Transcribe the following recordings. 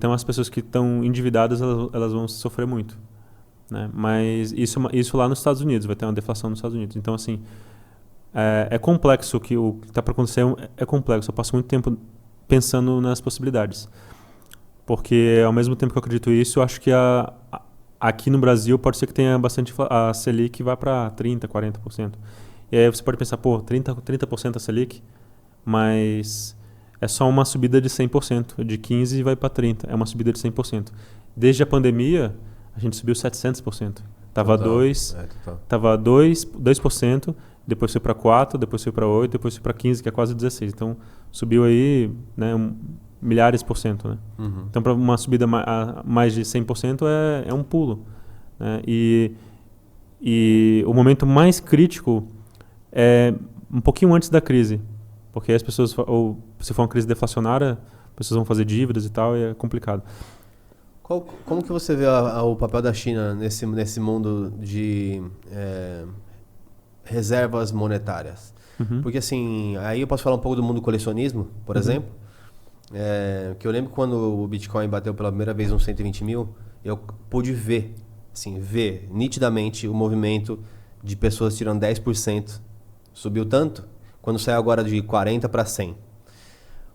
Então, as pessoas que estão endividadas, elas vão sofrer muito, né? Mas isso lá nos Estados Unidos, vai ter uma deflação nos Estados Unidos. Então, assim, é complexo o que está para acontecer, é complexo. Eu passo muito tempo pensando nas possibilidades. Porque, ao mesmo tempo que eu acredito nisso, eu acho que aqui no Brasil pode ser que tenha bastante... A Selic vai para 30%, 40%. E aí você pode pensar, 30% a Selic, mas é só uma subida de 100%. De 15% vai para 30%. É uma subida de 100%. Desde a pandemia, a gente subiu 700%. Estava 2%, depois foi para 4%, depois foi para 8%, depois foi para 15%, que é quase 16%. Então, subiu aí, né, milhares por cento, né? Uhum. Então, para uma subida a mais de 100% é um pulo, né? E o momento mais crítico é um pouquinho antes da crise, porque as pessoas, ou se for uma crise deflacionária, as pessoas vão fazer dívidas e tal, e é complicado. Como que você vê o papel da China nesse mundo de reservas monetárias? Uhum. Porque assim, aí eu posso falar um pouco do mundo do colecionismo, por exemplo. Que eu lembro quando o Bitcoin bateu pela primeira vez uns 120 mil, eu pude ver nitidamente o movimento de pessoas tirando 10%. Subiu tanto, quando saiu agora de 40 para 100.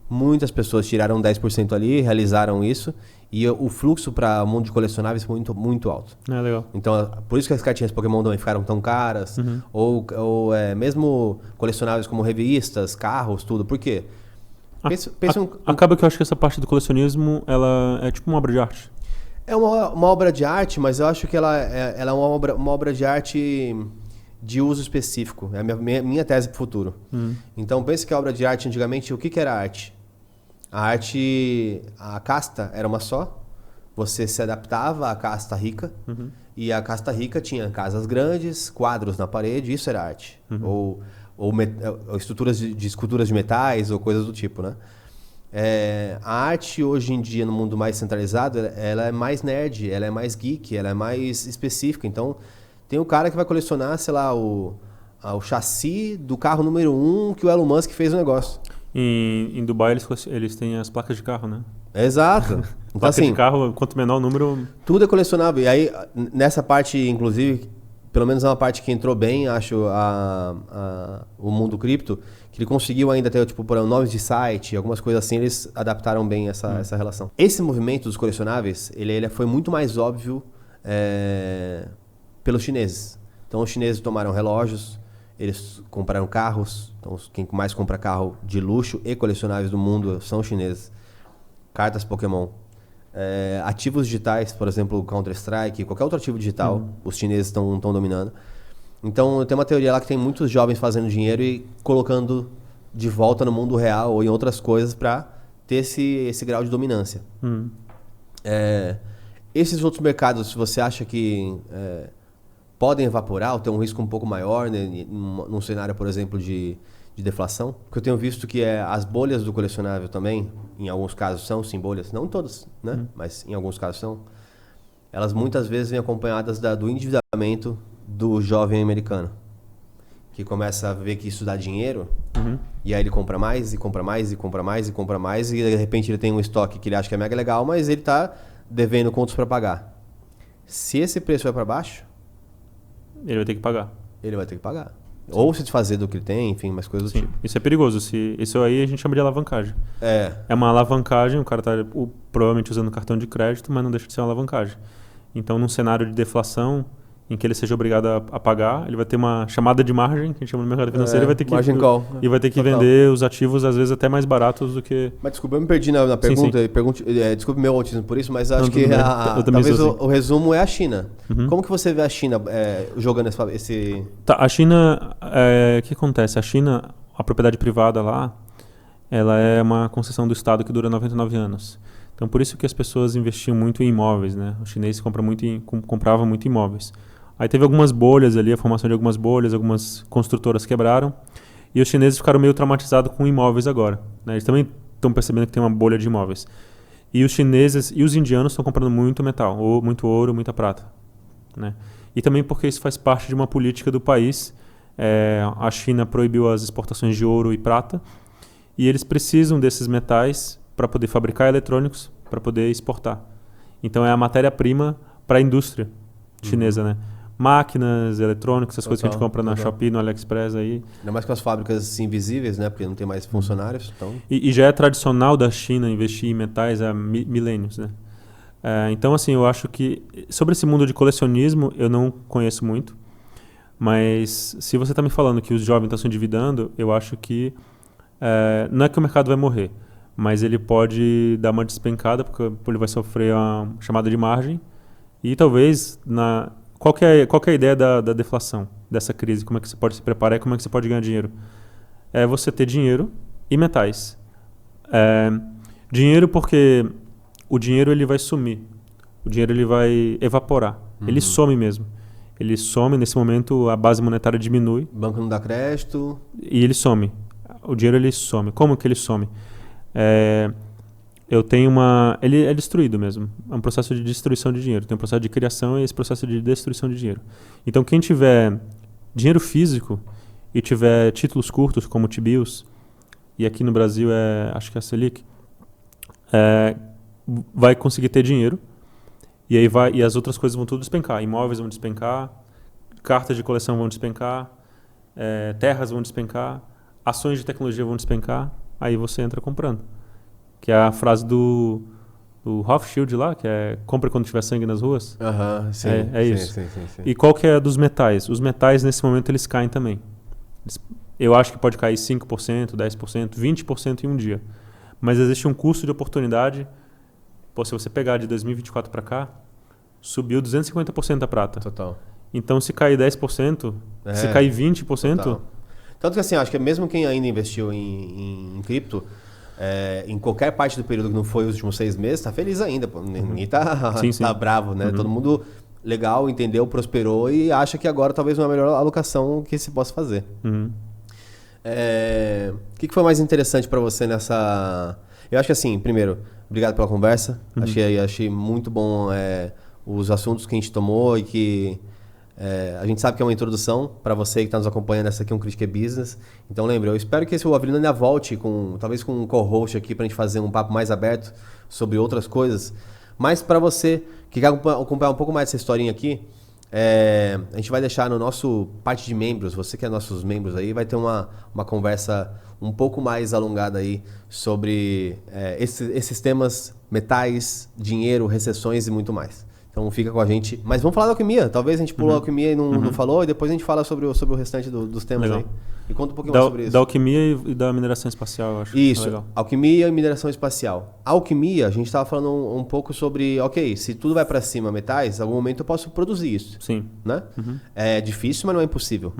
Muitas pessoas tiraram 10% ali, realizaram isso, e o fluxo para o mundo de colecionáveis foi muito, muito alto. Legal. Então, por isso que as cartinhas Pokémon também ficaram tão caras, ou mesmo colecionáveis como revistas, carros, tudo. Por quê? Acaba que eu acho que essa parte do colecionismo, ela é tipo uma obra de arte. É uma obra de arte, mas eu acho que ela é uma obra de arte de uso específico. É a minha tese para o futuro. Então, pense que a obra de arte, antigamente, o que era arte? A casta era uma só. Você se adaptava à casta rica. E a casta rica tinha casas grandes, quadros na parede, isso era arte. Ou estruturas de esculturas de metais ou coisas do tipo, né? A arte hoje em dia no mundo mais centralizado, ela é mais nerd, ela é mais geek, ela é mais específica. Então, tem o cara que vai colecionar, sei lá, o chassi do carro número 1 que o Elon Musk fez o negócio. Em Dubai eles têm as placas de carro, né? Exato. Então, placa de carro, quanto menor o número... Tudo é colecionável. E aí, nessa parte, inclusive, pelo menos é uma parte que entrou bem, acho, o mundo cripto, que ele conseguiu ainda ter, tipo, por nomes de site, algumas coisas assim, eles adaptaram bem essa relação. Esse movimento dos colecionáveis, ele foi muito mais óbvio pelos chineses. Então, os chineses tomaram relógios, eles compraram carros. Então, quem mais compra carro de luxo e colecionáveis do mundo são os chineses. Cartas Pokémon. Ativos digitais, por exemplo, Counter-Strike, qualquer outro ativo digital, os chineses estão dominando. Então, tem uma teoria lá que tem muitos jovens fazendo dinheiro e colocando de volta no mundo real ou em outras coisas para ter esse grau de dominância. Esses outros mercados, você acha que podem evaporar ou ter um risco um pouco maior, né, num cenário, por exemplo, de deflação? Porque eu tenho visto que as bolhas do colecionável também, em alguns casos são sim bolhas, não todas, né? Mas em alguns casos são. Elas muitas vezes vêm acompanhadas do endividamento do jovem americano, que começa a ver que isso dá dinheiro, e aí ele compra mais, e compra mais, e compra mais, e compra mais, e de repente ele tem um estoque que ele acha que é mega legal, mas ele está devendo contas para pagar. Se esse preço vai para baixo, ele vai ter que pagar. Ele vai ter que pagar. Sim. Ou se desfazer do que ele tem, enfim, mais coisas do tipo. Isso é perigoso. Isso aí a gente chama de alavancagem. É uma alavancagem, o cara está provavelmente usando cartão de crédito, mas não deixa de ser uma alavancagem. Então, num cenário de deflação, em que ele seja obrigado a pagar, ele vai ter uma chamada de margem, que a gente chama no mercado financeiro, e vai ter que, margin call. E vai ter que vender os ativos, às vezes, até mais baratos do que... Mas desculpa, eu me perdi na pergunta. Sim. Desculpe meu autismo por isso, mas acho que talvez o resumo é a China. Como que você vê a China jogando esse... Tá, a China... O que acontece? A China, a propriedade privada lá, ela é uma concessão do Estado que dura 99 anos. Então, por isso que as pessoas investiam muito em imóveis, né? Os chineses compravam muito imóveis. Aí teve algumas bolhas ali, a formação de algumas bolhas, algumas construtoras quebraram. E os chineses ficaram meio traumatizados com imóveis agora, né? Eles também estão percebendo que tem uma bolha de imóveis. E os chineses e os indianos estão comprando muito metal, ou muito ouro, muita prata, né? E também porque isso faz parte de uma política do país. A China proibiu as exportações de ouro e prata. E eles precisam desses metais para poder fabricar eletrônicos, para poder exportar. Então é a matéria-prima para a indústria chinesa, né? Máquinas, eletrônicos, essas coisas que a gente compra na Shopee, no AliExpress aí. Ainda mais com as fábricas invisíveis, né? Porque não tem mais funcionários. Então... E já é tradicional da China investir em metais há milênios, né? Então, assim, eu acho que... Sobre esse mundo de colecionismo, eu não conheço muito. Mas se você está me falando que os jovens estão se endividando, eu acho que... não é que o mercado vai morrer, mas ele pode dar uma despencada, porque ele vai sofrer uma chamada de margem. E talvez... Qual que é a ideia da deflação, dessa crise? Como é que você pode se preparar e como é que você pode ganhar dinheiro? É você ter dinheiro e metais. Dinheiro porque o dinheiro ele vai sumir. O dinheiro ele vai evaporar. Ele some mesmo. Ele some, nesse momento a base monetária diminui. O banco não dá crédito. E ele some. O dinheiro ele some. Como que ele some? Ele é destruído mesmo. É um processo de destruição de dinheiro. Tem um processo de criação e esse processo de destruição de dinheiro. Então, quem tiver dinheiro físico e tiver títulos curtos, como T-bills, e aqui no Brasil acho que é a Selic, vai conseguir ter dinheiro e aí e as outras coisas vão tudo despencar. Imóveis vão despencar, cartas de coleção vão despencar, terras vão despencar, ações de tecnologia vão despencar, aí você entra comprando. Que é a frase do Rothschild lá, que é compra quando tiver sangue nas ruas. Sim, isso. Sim. E qual que é a dos metais? Os metais, nesse momento, eles caem também. Eu acho que pode cair 5%, 10%, 20% em um dia. Mas existe um custo de oportunidade. Se você pegar de 2024 para cá, subiu 250% a prata. Total. Então, se cair 10%, se cair 20%... Total. Tanto que assim, acho que mesmo quem ainda investiu em cripto, em qualquer parte do período que não foi os últimos 6 meses, tá feliz ainda. Pô. Ninguém tá bravo, né? Todo mundo legal, entendeu, prosperou e acha que agora talvez uma melhor alocação que se possa fazer. O que foi mais interessante para você nessa... Eu acho que assim, primeiro, obrigado pela conversa. Achei muito bom os assuntos que a gente tomou e que... a gente sabe que é uma introdução para você que está nos acompanhando. Essa aqui é um Critique Business. Então lembre, eu espero que esse Avelino ainda volte talvez com um co-host aqui para a gente fazer um papo mais aberto sobre outras coisas. Mas para você que quer acompanhar um pouco mais essa historinha aqui, a gente vai deixar no nosso parte de membros, você que é nossos membros aí, vai ter uma conversa um pouco mais alongada aí sobre esses temas, metais, dinheiro, recessões e muito mais. Então fica com a gente. Mas vamos falar da alquimia. Talvez a gente pulou a alquimia e não falou, e depois a gente fala sobre o restante dos temas. Legal. Aí. E conta um pouquinho mais sobre isso. Da alquimia e da mineração espacial, eu acho. Isso, alquimia e mineração espacial. A alquimia, a gente estava falando um pouco sobre, se tudo vai para cima, metais, em algum momento eu posso produzir isso. Sim. Né? É difícil, mas não é impossível.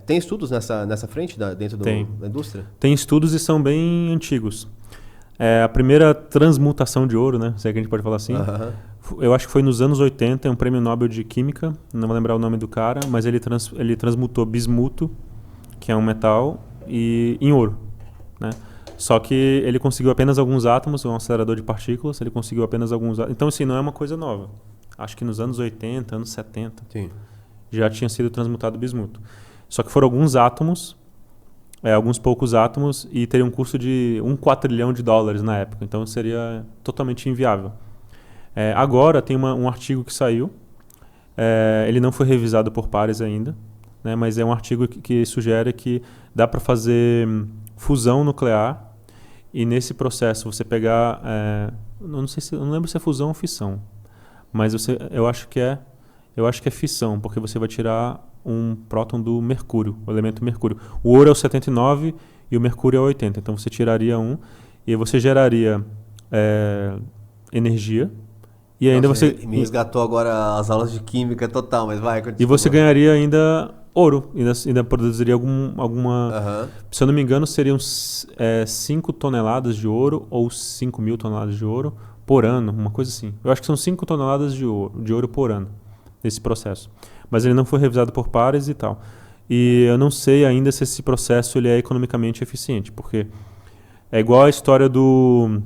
Tem estudos nessa frente, dentro da indústria? Tem estudos e são bem antigos. A primeira transmutação de ouro, né? Se é que a gente pode falar assim. Eu acho que foi nos anos 80, é um prêmio Nobel de Química, não vou lembrar o nome do cara, mas ele transmutou bismuto, que é um metal, em ouro, né? Só que ele conseguiu apenas alguns átomos, um acelerador de partículas, ele conseguiu apenas alguns átomos. Então, assim, não é uma coisa nova. Acho que nos anos 80, anos 70, já tinha sido transmutado bismuto. Só que foram alguns átomos, alguns poucos átomos, e teria um custo de $1 quatrilhão na época. Então, seria totalmente inviável. Agora tem um artigo que saiu, ele não foi revisado por pares ainda, né, mas é um artigo que sugere que dá para fazer fusão nuclear e nesse processo você pegar, não lembro se é fusão ou fissão, mas eu acho que é fissão, porque você vai tirar um próton do mercúrio, o elemento mercúrio. O ouro é o 79 e o mercúrio é o 80, então você tiraria um e você geraria energia. E ainda você me resgatou agora as aulas de química total, mas vai, continua. E você ganharia ainda ouro, ainda produziria alguma... Se eu não me engano, seriam 5 toneladas de ouro ou 5.000 toneladas de ouro por ano, uma coisa assim. Eu acho que são 5 toneladas de ouro por ano, nesse processo. Mas ele não foi revisado por pares e tal. E eu não sei ainda se esse processo ele é economicamente eficiente, porque é igual a história do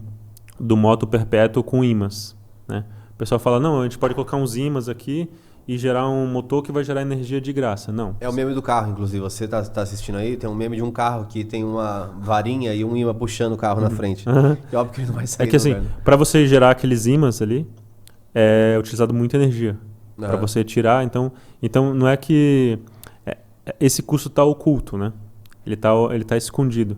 moto perpétuo com ímãs, né? O pessoal fala, não, a gente pode colocar uns ímãs aqui e gerar um motor que vai gerar energia de graça. Não. É o meme do carro, inclusive. Você tá assistindo aí, tem um meme de um carro que tem uma varinha e um ímã puxando o carro na frente. Uhum. E óbvio que ele não vai sair É que do assim, lugar, né? para você gerar aqueles ímãs ali, é utilizado muita energia. Para Aham. você tirar, então não é que esse custo está oculto, né? Ele tá escondido.